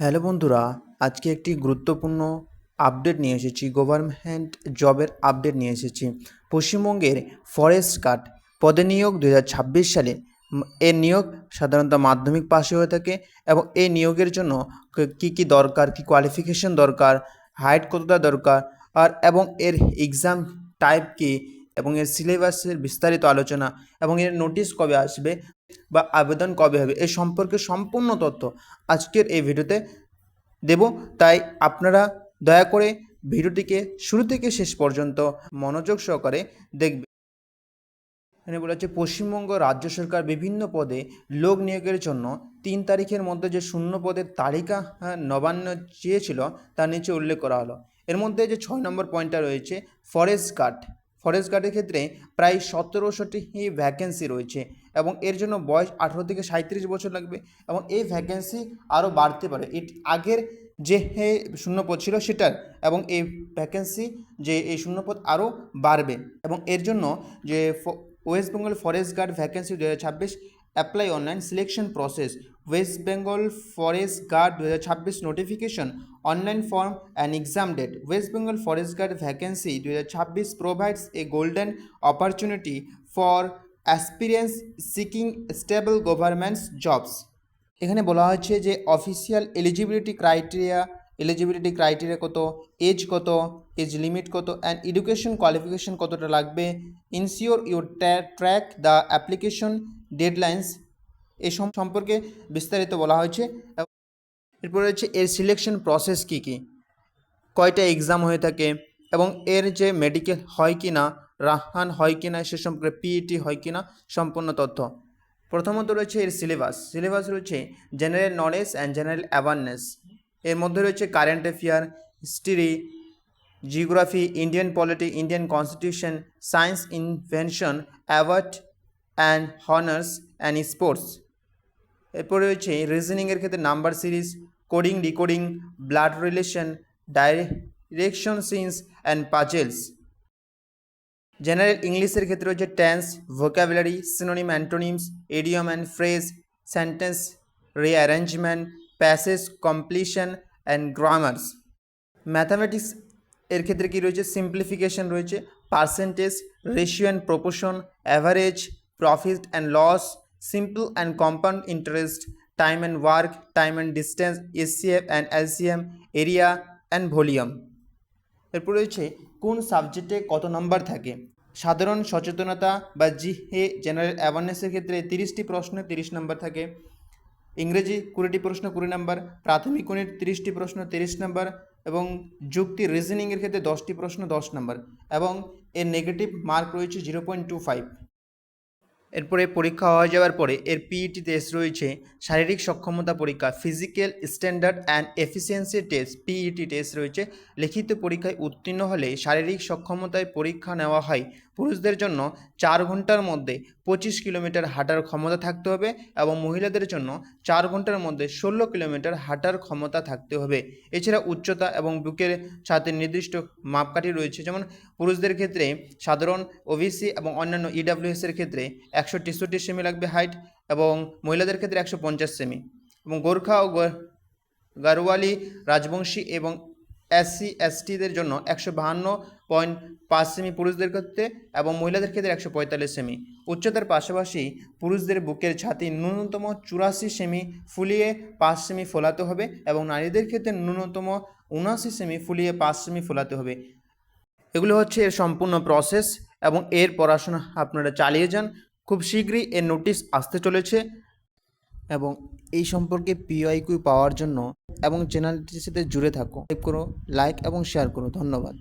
Hello বন্ধুরা, আজকে একটি গুরুত্বপূর্ণ আপডেট নিয়ে এসেছি। গভর্নমেন্ট জবের আপডেট নিয়ে এসেছি। পশ্চিমবঙ্গের ফরেস্ট গার্ড পদে নিয়োগ 2026 সালে। এর নিয়োগ সাধারণত মাধ্যমিক পাশে হয়ে থাকে এবং এই নিয়োগের জন্য কী দরকার, কী কোয়ালিফিকেশন দরকার, হাইট কতটা দরকার এবং এর এক্সাম টাইপ কী এবং এর সিলেবাসের বিস্তারিত আলোচনা এবং এর নোটিশ কবে আসবে বা আবেদন কবে হবে এই সম্পর্কে সম্পূর্ণ তথ্য আজকের এই ভিডিওতে দেব। তাই আপনারা দয়া করে ভিডিওটিকে শুরু থেকে শেষ পর্যন্ত মনোযোগ সহকারে দেখবেন। এখানে বলা হচ্ছে পশ্চিমবঙ্গ রাজ্য সরকার বিভিন্ন পদে লোক নিয়োগের জন্য 3 তারিখের মধ্যে যে শূন্য পদের তালিকা নবান্ন চেয়েছিল তার নিচে উল্লেখ করা হলো। এর মধ্যে যে 6 নম্বর পয়েন্টটা রয়েছে ফরেস্ট গার্ডের ক্ষেত্রে প্রায় 1700টি ভ্যাকেন্সি রয়েছে এবং এর জন্য বয়স 18 থেকে 37 বছর লাগবে এবং এই ভ্যাকেন্সি আরও বাড়তে পারে। আগের যে শূন্যপদ ছিল সেটার এবং এই ভ্যাকেন্সি যে এই শূন্যপদ আরও বাড়বে এবং এর জন্য যে West Bengal forest guard vacancy 2026 apply online selection process. West Bengal forest guard 2026 notification online form and exam date. West Bengal forest guard vacancy 2026 provides a golden opportunity for aspirants seeking stable government jobs. এখানে বলা হচ্ছে যে official eligibility criteria কত, age limit কত and education qualification কতটা লাগবে, ensure your track the application deadlines এই সম্পর্কে বিস্তারিত বলা হয়েছে। এরপরে হচ্ছে এর সিলেকশন প্রসেস কী কী, কয়টা এক্সাম হয়ে থাকে এবং এর যে মেডিকেল হয় কি না, রাহান হয় কি না সে সম্পর্কে পিইটি হয় কি না সম্পূর্ণ তথ্য। প্রথমত রয়েছে এর সিলেবাস রয়েছে general knowledge and general awareness. এর মধ্যে রয়েছে current affair, history, geography, Indian polity, Indian constitution, science invention, award and honours and sports. এরপরে রয়েছে রিজনিংয়ের ক্ষেত্রে number series, coding, decoding, blood relation, direction sense and puzzles. General ইংলিশের ক্ষেত্রে রয়েছে tense, vocabulary, synonym, antonyms, idiom and phrase, sentence rearrangement, passage completion and grammars. Mathematics এর ক্ষেত্রে কী রয়েছে, সিম্পলিফিকেশন রয়েছে, percentage, ratio and proportion, average, profit and loss, simple and compound interest, time and work, time and distance, HCF and LCM, area and volume. এরপর রয়েছে কোন সাবজেক্টে কত নম্বর থাকে। সাধারণ সচেতনতা বা জেনারেল অ্যাওয়ারনেসের ক্ষেত্রে 30টি প্রশ্নে 30 নম্বর থাকে, ইংরেজি 20টি প্রশ্ন 20 নম্বর, প্রাথমিক গণিত 30টি প্রশ্ন 30 নম্বর এবং যুক্তি রিজনিংয়ের ক্ষেত্রে 10টি প্রশ্ন 10 নম্বর এবং এর নেগেটিভ মার্ক রয়েছে 0.25। এরপরে পরীক্ষা হয়ে যাওয়ার পরে এর পিইটি টেস্ট রয়েছে, শারীরিক সক্ষমতা পরীক্ষা, physical standard and efficiency test, PET test রয়েছে। লিখিত পরীক্ষায় উত্তীর্ণ হলে শারীরিক সক্ষমতায় পরীক্ষা নেওয়া হয়। পুরুষদের জন্য 4 ঘন্টার মধ্যে 25 কিলোমিটার হাঁটার ক্ষমতা থাকতে হবে এবং মহিলাদের জন্য 4 ঘন্টার মধ্যে 16 কিলোমিটার হাঁটার ক্ষমতা থাকতে হবে। এছাড়া উচ্চতা এবং বুকের সাথে নির্দিষ্ট মাপকাঠি রয়েছে, যেমন পুরুষদের ক্ষেত্রে সাধারণ ওবিসি এবং অন্যান্য ইডাব্লিউএসের ক্ষেত্রে 163 সেমি লাগবে হাইট এবং মহিলাদের ক্ষেত্রে 150 সেমি এবং গোর্খা ও গারওয়ালি রাজবংশী এবং এসসি এসটিদের জন্য 152.5 সেমি পুরুষদের ক্ষেত্রে এবং মহিলাদের ক্ষেত্রে 145 সেমি। উচ্চতার পাশাপাশি পুরুষদের বুকের ছাতি ন্যূনতম 84 সেমি ফুলিয়ে 5 সেমি ফোলাতে হবে এবং নারীদের ক্ষেত্রে ন্যূনতম 79 সেমি ফুলিয়ে 5 সেমি ফোলাতে হবে। এগুলো হচ্ছে এর সম্পূর্ণ প্রসেস এবং এর পড়াশোনা আপনারা চালিয়ে যান। খুব শীঘ্রই এর নোটিশ আসতে চলেছে এবং এই সম্পর্কে পিওয়াইকিউ পাওয়ার জন্য এবং চ্যানেলটির সাথে জুড়ে থাকো, সাবস্ক্রাইব করো, লাইক এবং শেয়ার করো। ধন্যবাদ।